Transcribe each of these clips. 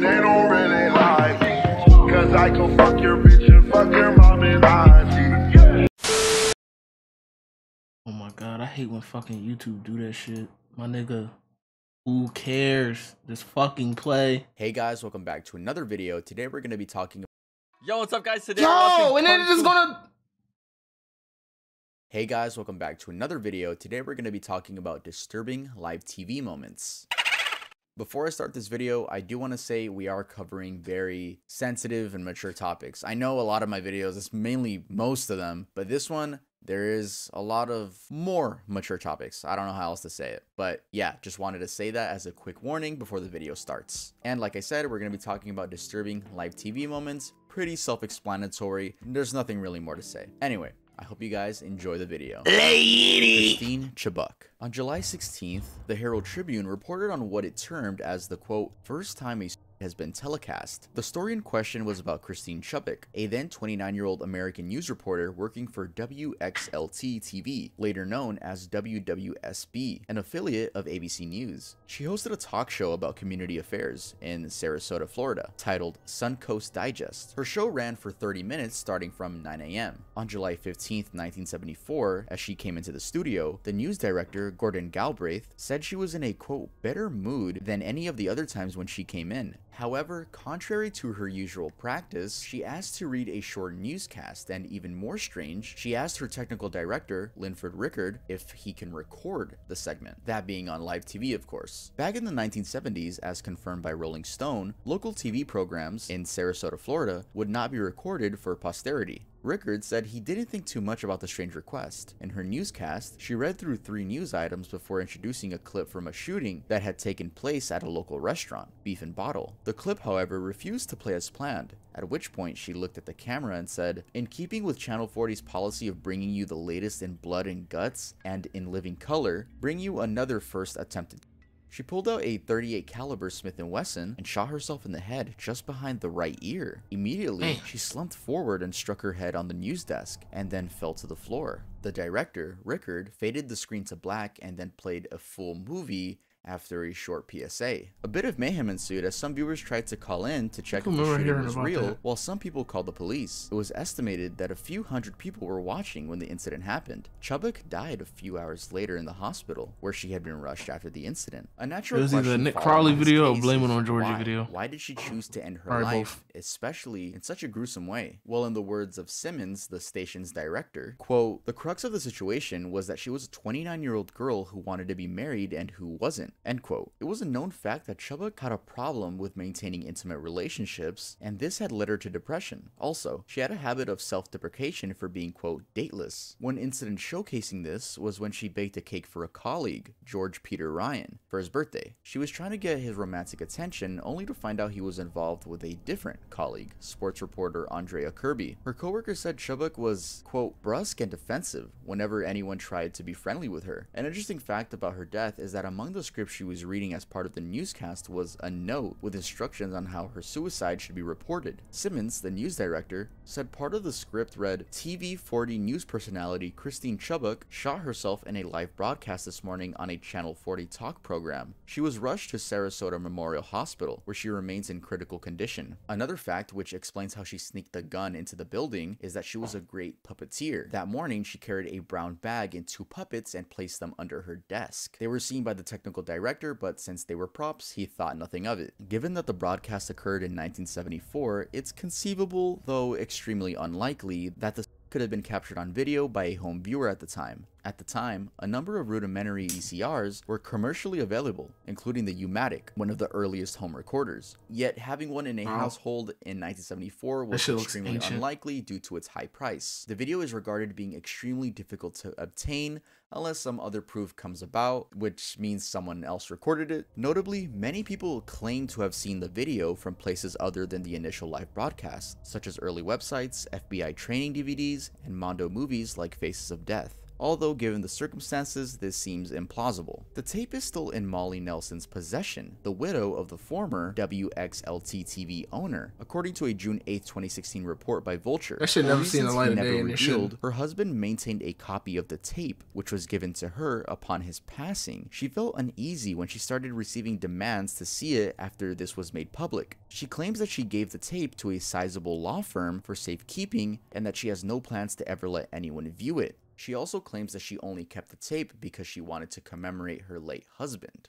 they don't really like me. Cause I can fuck your bitch and fuck your mom and auntie. Oh my god, I hate when fucking YouTube do that shit. My nigga, who cares? Just fucking play. Hey guys, welcome back to another video. Today we're going to be talking. Yo, what's up guys? Today Yo, and then it's just gonna... Hey guys, welcome back to another video. Today we're going to be talking about disturbing live TV moments. Before I start this video, I do want to say we are covering very sensitive and mature topics. I know a lot of my videos, it's mainly most of them, but this one, there is a lot of more mature topics. I don't know how else to say it, but yeah, just wanted to say that as a quick warning before the video starts. And like I said, we're going to be talking about disturbing live TV moments. Pretty self-explanatory. There's nothing really more to say. Anyway, I hope you guys enjoy the video. Christine Chubbuck. On July 16th, the Herald Tribune reported on what it termed as the quote, first time a has been telecast. The story in question was about Christine Chubbuck, a then 29-year-old American news reporter working for WXLT-TV, later known as WWSB, an affiliate of ABC News. She hosted a talk show about community affairs in Sarasota, Florida, titled Suncoast Digest. Her show ran for 30 minutes starting from 9 a.m. On July 15th, 1974, as she came into the studio, the news director, Gordon Galbraith, said she was in a, quote, better mood than any of the other times when she came in. However, contrary to her usual practice, she asked to read a short newscast, and even more strange, she asked her technical director, Linford Rickard, if he can record the segment, that being on live TV of course. Back in the 1970s, as confirmed by Rolling Stone, local TV programs in Sarasota, Florida would not be recorded for posterity. Rickard said he didn't think too much about the strange request. In her newscast, she read through 3 news items before introducing a clip from a shooting that had taken place at a local restaurant, Beef and Bottle. The clip, however, refused to play as planned, at which point she looked at the camera and said, "In keeping with Channel 40's policy of bringing you the latest in blood and guts and in living color, bring you another first attempted." She pulled out a .38 caliber Smith & Wesson and shot herself in the head just behind the right ear. Immediately, she slumped forward and struck her head on the news desk and then fell to the floor. The director, Rickard, faded the screen to black and then played a full movie after a short PSA. A bit of mayhem ensued as some viewers tried to call in to check if the shooting was real, while some people called the police. It was estimated that a few hundred people were watching when the incident happened. Chubbuck died a few hours later in the hospital, where she had been rushed after the incident. A natural question, it was either a Nick Crowley video or Blame It on Georgie video. Why did she choose to end her life, especially in such a gruesome way? Well, in the words of Simmons, the station's director, quote, "The crux of the situation was that she was a 29-year-old girl who wanted to be married and who wasn't." End quote. It was a known fact that Chubbuck had a problem with maintaining intimate relationships, and this had led her to depression. Also, she had a habit of self-deprecation for being, quote, dateless. One incident showcasing this was when she baked a cake for a colleague, George Peter Ryan, for his birthday. She was trying to get his romantic attention, only to find out he was involved with a different colleague, sports reporter Andrea Kirby. Her coworker said Chubbuck was, quote, brusque and defensive whenever anyone tried to be friendly with her. An interesting fact about her death is that among the script she was reading as part of the newscast was a note with instructions on how her suicide should be reported. Simmons, the news director, said part of the script read, TV 40 news personality Christine Chubbuck shot herself in a live broadcast this morning on a Channel 40 talk program. She was rushed to Sarasota Memorial Hospital, where she remains in critical condition. Another fact which explains how she sneaked the gun into the building is that she was a great puppeteer. That morning, she carried a brown bag and 2 puppets and placed them under her desk. They were seen by the technical director, but since they were props, he thought nothing of it. Given that the broadcast occurred in 1974, it's conceivable, though extremely unlikely, that the could have been captured on video by a home viewer at the time. At the time, a number of rudimentary VCRs were commercially available, including the U-Matic, one of the earliest home recorders. Yet having one in a household in 1974 was extremely unlikely due to its high price. The video is regarded being extremely difficult to obtain unless some other proof comes about, which means someone else recorded it. Notably, many people claim to have seen the video from places other than the initial live broadcast, such as early websites, FBI training DVDs, and Mondo movies like Faces of Death. although given the circumstances, this seems implausible. The tape is still in Molly Nelson's possession, the widow of the former WXLT-TV owner, according to a June 8, 2016 report by Vulture. That shit never seen the light of day, and it shouldn't. Her husband maintained a copy of the tape, which was given to her upon his passing. She felt uneasy when she started receiving demands to see it after this was made public. She claims that she gave the tape to a sizable law firm for safekeeping and that she has no plans to ever let anyone view it. She also claims that she only kept the tape because she wanted to commemorate her late husband.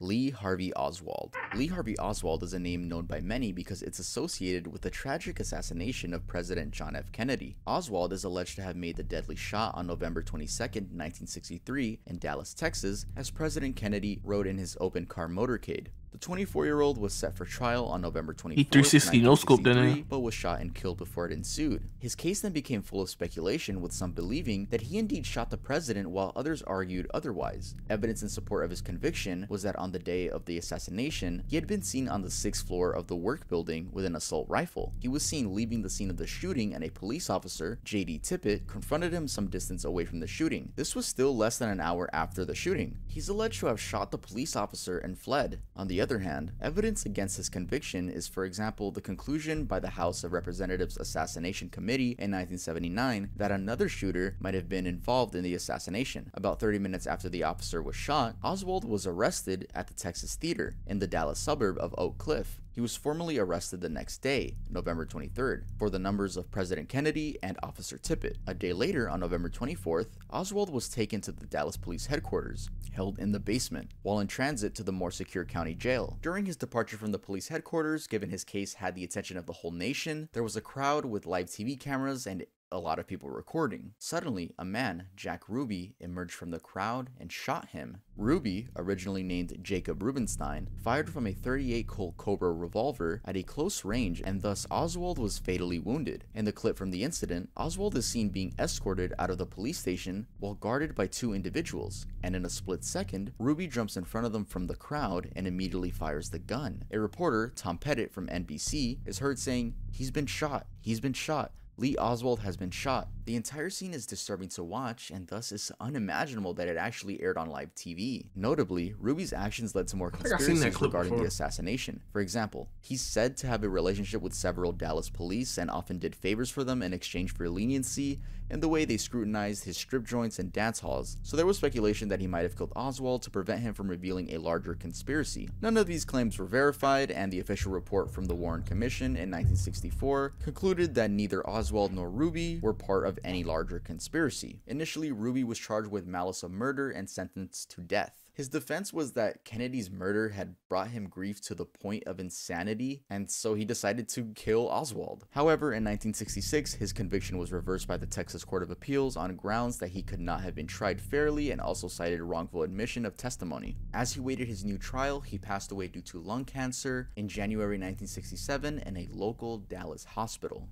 Lee Harvey Oswald. Lee Harvey Oswald is a name known by many because it's associated with the tragic assassination of President John F. Kennedy. Oswald is alleged to have made the deadly shot on November 22, 1963 in Dallas, Texas, as President Kennedy rode in his open car motorcade. The 24-year-old was set for trial on November 24, 1963, but was shot and killed before it ensued. His case then became full of speculation, with some believing that he indeed shot the president while others argued otherwise. Evidence in support of his conviction was that on the day of the assassination, he had been seen on the 6th floor of the work building with an assault rifle. He was seen leaving the scene of the shooting, and a police officer, J.D. Tippit, confronted him some distance away from the shooting. This was still less than an hour after the shooting. He's alleged to have shot the police officer and fled. On the other hand, evidence against his conviction is, for example, the conclusion by the House of Representatives Assassination Committee in 1979 that another shooter might have been involved in the assassination. About 30 minutes after the officer was shot, Oswald was arrested at the Texas Theater in the Dallas suburb of Oak Cliff. He was formally arrested the next day, November 23rd, for the numbers of President Kennedy and Officer Tippit. A day later, on November 24th, Oswald was taken to the Dallas Police Headquarters, held in the basement, while in transit to the more secure county jail. During his departure from the police headquarters, given his case had the attention of the whole nation, there was a crowd with live TV cameras and a lot of people recording. Suddenly, a man, Jack Ruby, emerged from the crowd and shot him. Ruby, originally named Jacob Rubenstein, fired from a .38 Colt Cobra revolver at a close range, and thus Oswald was fatally wounded. In the clip from the incident, Oswald is seen being escorted out of the police station while guarded by two individuals, and in a split second, Ruby jumps in front of them from the crowd and immediately fires the gun. A reporter, Tom Pettit from NBC, is heard saying, "He's been shot. He's been shot. Lee Oswald has been shot." The entire scene is disturbing to watch, and thus it's unimaginable that it actually aired on live TV. Notably, Ruby's actions led to more conspiracies regarding the assassination. For example, he's said to have a relationship with several Dallas police and often did favors for them in exchange for leniency and the way they scrutinized his strip joints and dance halls, so there was speculation that he might have killed Oswald to prevent him from revealing a larger conspiracy. None of these claims were verified, and the official report from the Warren Commission in 1964 concluded that neither Oswald nor Ruby were part of any larger conspiracy. Initially, Ruby was charged with malice of murder and sentenced to death. His defense was that Kennedy's murder had brought him grief to the point of insanity, and so he decided to kill Oswald. However, in 1966, his conviction was reversed by the Texas Court of Appeals on grounds that he could not have been tried fairly, and also cited wrongful admission of testimony. As he waited his new trial, he passed away due to lung cancer in January 1967 in a local Dallas hospital.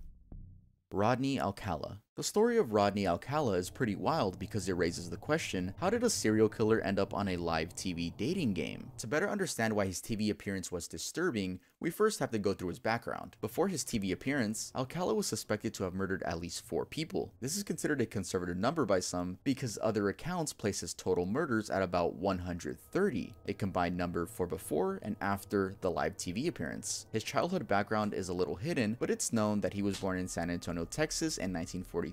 Rodney Alcala. The story of Rodney Alcala is pretty wild because it raises the question, how did a serial killer end up on a live TV dating game? To better understand why his TV appearance was disturbing, we first have to go through his background. Before his TV appearance, Alcala was suspected to have murdered at least 4 people. This is considered a conservative number by some because other accounts place his total murders at about 130, a combined number for before and after the live TV appearance. His childhood background is a little hidden, but it's known that he was born in San Antonio, Texas in 1943.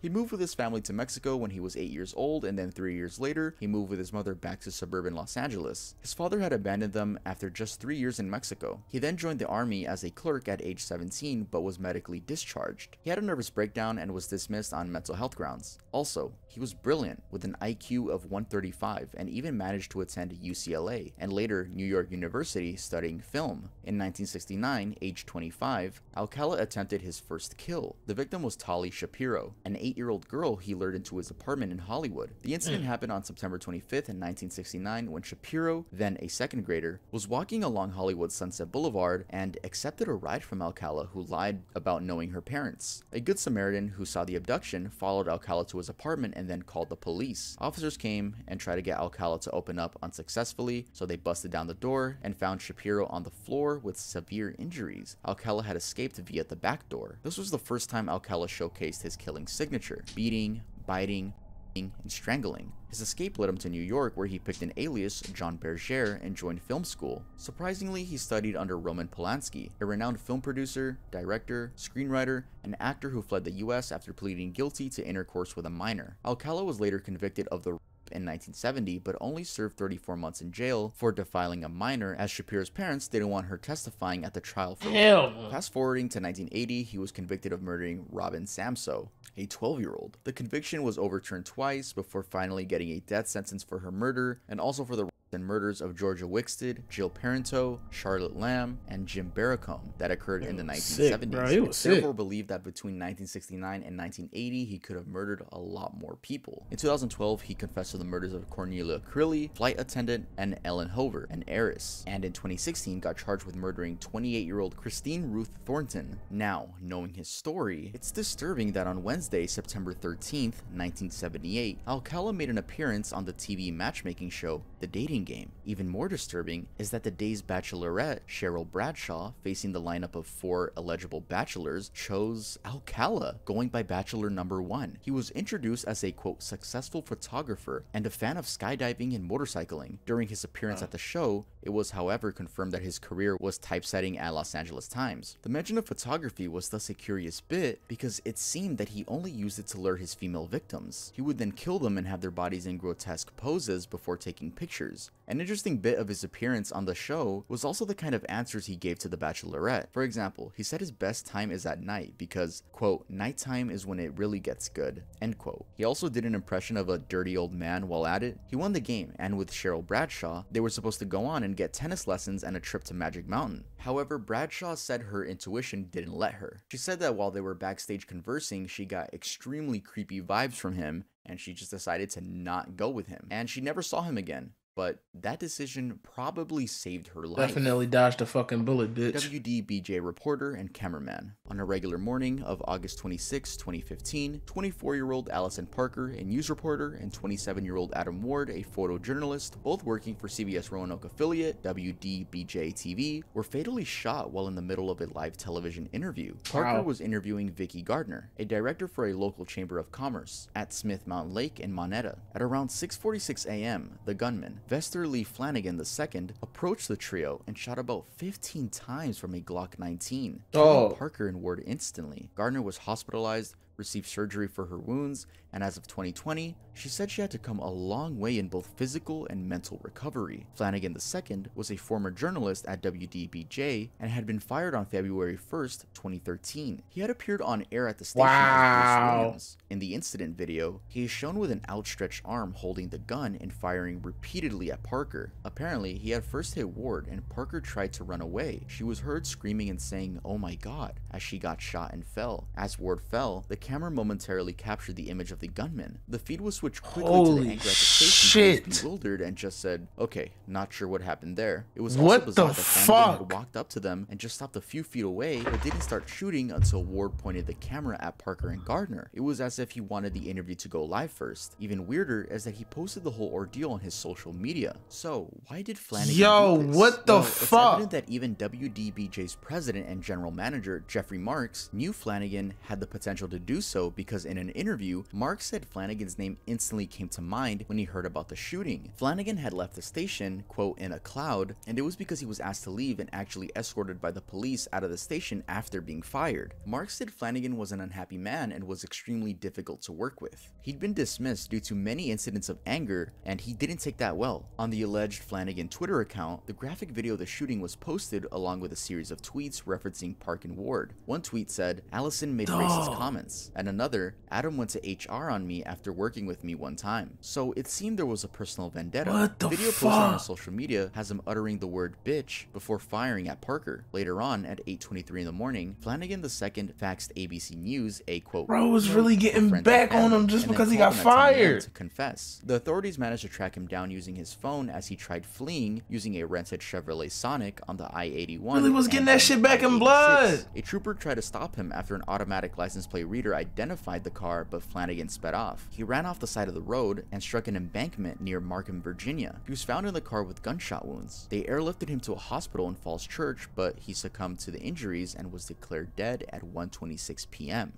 He moved with his family to Mexico when he was 8 years old, and then 3 years later, he moved with his mother back to suburban Los Angeles. His father had abandoned them after just 3 years in Mexico. He then joined the army as a clerk at age 17, but was medically discharged. He had a nervous breakdown and was dismissed on mental health grounds. Also, he was brilliant, with an IQ of 135, and even managed to attend UCLA, and later New York University, studying film. In 1969, age 25, Alcala attempted his first kill. The victim was Tali Shapiro, an 8-year-old girl he lured into his apartment in Hollywood. The incident happened on September 25th in 1969 when Shapiro, then a second grader, was walking along Hollywood Sunset Boulevard and accepted a ride from Alcala, who lied about knowing her parents. A good Samaritan who saw the abduction followed Alcala to his apartment and then called the police. Officers came and tried to get Alcala to open up unsuccessfully, so they busted down the door and found Shapiro on the floor with severe injuries. Alcala had escaped via the back door. This was the first time Alcala showcased his killing signature: beating, biting, and strangling. His escape led him to New York, where he picked an alias, John Berger, and joined film school. Surprisingly, he studied under Roman Polanski, a renowned film producer, director, screenwriter, and actor who fled the US after pleading guilty to intercourse with a minor. Alcala was later convicted of the in 1970, but only served 34 months in jail for defiling a minor, as Shapiro's parents didn't want her testifying at the trial. Fast forwarding to 1980, he was convicted of murdering Robin Samso, a 12-year-old. The conviction was overturned twice before finally getting a death sentence for her murder, and also for the and murders of Georgia Wixted, Jill Parento, Charlotte Lamb, and Jim Barracombe that occurred in the 1970s. It's therefore believed that between 1969 and 1980, he could have murdered a lot more people. In 2012, he confessed to the murders of Cornelia Crilly, flight attendant, and Ellen Hover, an heiress, and in 2016 got charged with murdering 28-year-old Christine Ruth Thornton. Now, knowing his story, it's disturbing that on Wednesday, September 13th, 1978, Alcala made an appearance on the TV matchmaking show, The Dating Game. Even more disturbing is that the day's bachelorette, Cheryl Bradshaw, facing the lineup of 4 eligible bachelors, chose Alcala, going by bachelor number 1. He was introduced as a, quote, successful photographer and a fan of skydiving and motorcycling. During his appearance at the show, it was, however, confirmed that his career was typesetting at Los Angeles Times. The mention of photography was thus a curious bit, because it seemed that he only used it to lure his female victims. He would then kill them and have their bodies in grotesque poses before taking pictures. An interesting bit of his appearance on the show was also the kind of answers he gave to the Bachelorette. For example, he said his best time is at night because, quote, nighttime is when it really gets good, end quote. He also did an impression of a dirty old man while at it. He won the game, and with Cheryl Bradshaw, they were supposed to go on and get tennis lessons and a trip to Magic Mountain. However, Bradshaw said her intuition didn't let her. She said that while they were backstage conversing, she got extremely creepy vibes from him, and she just decided to not go with him. And she never saw him again. But that decision probably saved her life. Definitely dodged a fucking bullet, bitch. WDBJ reporter and cameraman. On a regular morning of August 26, 2015, 24-year-old Allison Parker, a news reporter, and 27-year-old Adam Ward, a photojournalist, both working for CBS Roanoke affiliate WDBJ TV, were fatally shot while in the middle of a live television interview. Parker was interviewing Vicki Gardner, a director for a local chamber of commerce, at Smith Mountain Lake in Monetta. At around 6:46 a.m., the gunman, Vester Lee Flanagan II, approached the trio and shot about 15 times from a Glock 19, killing Parker and Ward instantly. Gardner was hospitalized, received surgery for her wounds, and as of 2020, she said she had to come a long way in both physical and mental recovery. Flanagan II was a former journalist at WDBJ and had been fired on February 1st, 2013. He had appeared on air at the station as Bruce Williams. In the incident video, he is shown with an outstretched arm holding the gun and firing repeatedly at Parker. Apparently, he had first hit Ward and Parker tried to run away. She was heard screaming and saying, "Oh my god," as she got shot and fell. As Ward fell, the camera momentarily captured the image of the gunman. The feed was switched quickly to the anchor at the station, who was bewildered and just said, "Okay, not sure what happened there." It was also bizarre that Flanagan had walked up to them and just stopped a few feet away, but didn't start shooting until Ward pointed the camera at Parker and Gardner. It was as if he wanted the interview to go live first. Even weirder is that he posted the whole ordeal on his social media. So why did Flanagan do this? What the fuck? It's evident that even WDBJ's president and general manager, Jeffrey Marks, knew Flanagan had the potential to do so, because in an interview, Marks said Flanagan's name instantly came to mind when he heard about the shooting. Flanagan had left the station, quote, in a cloud, and it was because he was asked to leave and actually escorted by the police out of the station after being fired. Marks said Flanagan was an unhappy man and was extremely difficult to work with. He'd been dismissed due to many incidents of anger, and he didn't take that well. On the alleged Flanagan Twitter account, the graphic video of the shooting was posted along with a series of tweets referencing Park and Ward. One tweet said, "Allison made racist comments," and another, "Adam went to HR on me after working with me one time." So it seemed there was a personal vendetta. The video posted on his social media has him uttering the word bitch before firing at Parker. Later on, at 8:23 in the morning, Flanagan II faxed ABC News a, quote, "Bro was really getting back on him just because he got fired," to confess. The authorities managed to track him down using his phone as he tried fleeing using a rented Chevrolet Sonic on the I-81. Really was getting that shit back in blood. A trooper tried to stop him after an automatic license plate reader identified the car, but Flanagan sped off. He ran off the side of the road and struck an embankment near Markham, Virginia. He was found in the car with gunshot wounds. They airlifted him to a hospital in Falls Church, but he succumbed to the injuries and was declared dead at 1:26 p.m.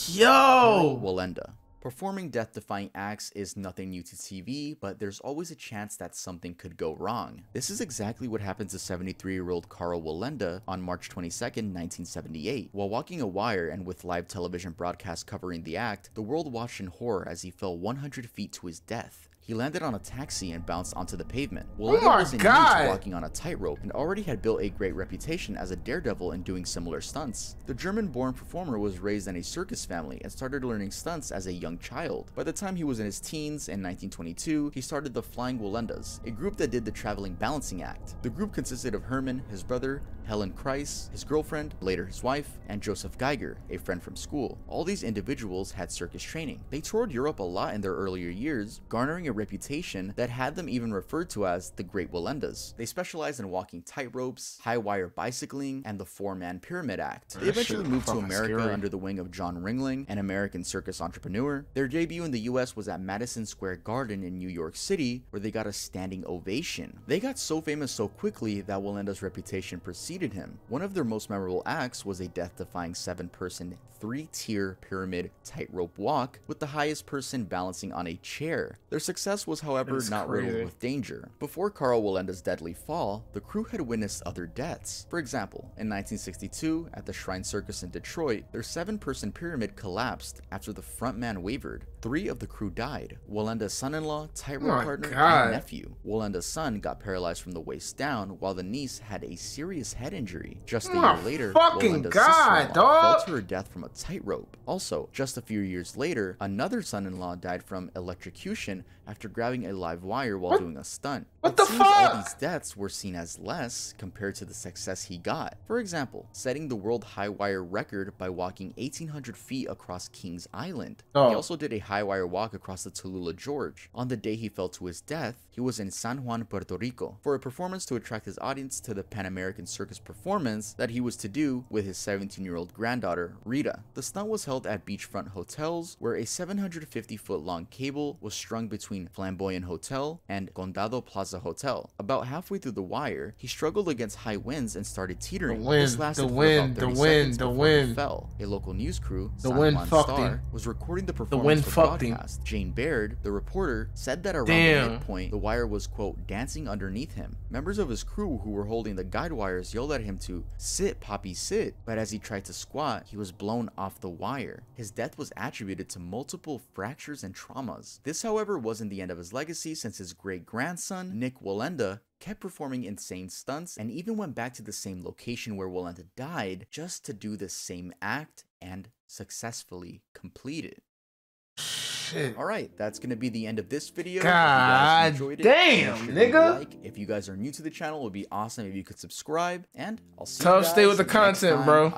Yo! Walenda. Performing death-defying acts is nothing new to TV, but there's always a chance that something could go wrong. This is exactly what happened to 73-year-old Karl Wallenda on March 22, 1978. While walking a wire and with live television broadcasts covering the act, the world watched in horror as he fell 100 feet to his death. He landed on a taxi and bounced onto the pavement. Wallenda wasn't new to walking on a tightrope and already had built a great reputation as a daredevil in doing similar stunts. The German-born performer was raised in a circus family and started learning stunts as a young child. By the time he was in his teens, in 1922, he started the Flying Wallendas, a group that did the traveling balancing act. The group consisted of Herman, his brother, Helen Kreis, his girlfriend, later his wife, and Joseph Geiger, a friend from school. All these individuals had circus training. They toured Europe a lot in their earlier years, garnering a reputation that had them even referred to as the Great Wallendas. They specialized in walking tightropes, high-wire bicycling, and the four-man pyramid act. They eventually moved to America under the wing of John Ringling, an American circus entrepreneur. Their debut in the US was at Madison Square Garden in New York City, where they got a standing ovation. They got so famous so quickly that Wallenda's reputation preceded him. One of their most memorable acts was a death-defying 7-person, 3-tier pyramid tightrope walk, with the highest person balancing on a chair. Their success was, however, not riddled with danger. Before Karl Wallenda's deadly fall, the crew had witnessed other deaths. For example, in 1962, at the Shrine Circus in Detroit, their 7-person pyramid collapsed after the front man wavered. 3 of the crew died: Wallenda's son-in-law, tightrope partner, and nephew. Wallenda's son got paralyzed from the waist down, while the niece had a serious head injury. Just a year later, Wallenda's sister-in-law fell to her death from a tightrope. Also, just a few years later, another son-in-law died from electrocution after grabbing a live wire while doing a stunt. It seems all these deaths were seen as less compared to the success he got. For example, setting the world high wire record by walking 1,800 feet across Kings Island. He also did a high wire walk across the Tallulah Gorge. On the day he fell to his death, he was in San Juan, Puerto Rico, for a performance to attract his audience to the Pan American Circus performance that he was to do with his 17-year-old granddaughter, Rita. The stunt was held at beachfront hotels, where a 750-foot-long cable was strung between Flamboyant Hotel and Condado Plaza Hotel. About halfway through the wire, he struggled against high winds and started teetering. This lasted for about 30 seconds before he fell. A local news crew, San Juan Star, was recording the performance for broadcast. Jane Baird, the reporter, said that around the midpoint, the wire was, quote, dancing underneath him. Members of his crew who were holding the guide wires yelled at him to sit, Poppy, sit, but as he tried to squat, he was blown off the wire. His death was attributed to multiple fractures and traumas. This, however, wasn't the end of his legacy, since his great-grandson, Nick Wallenda, kept performing insane stunts and even went back to the same location where Wallenda died just to do the same act and successfully complete it. Shit. Alright, that's gonna be the end of this video. God damn, nigga. If you guys are new to the channel, it would be awesome if you could subscribe, and I'll see you Tough guys stay with the next content, time. bro.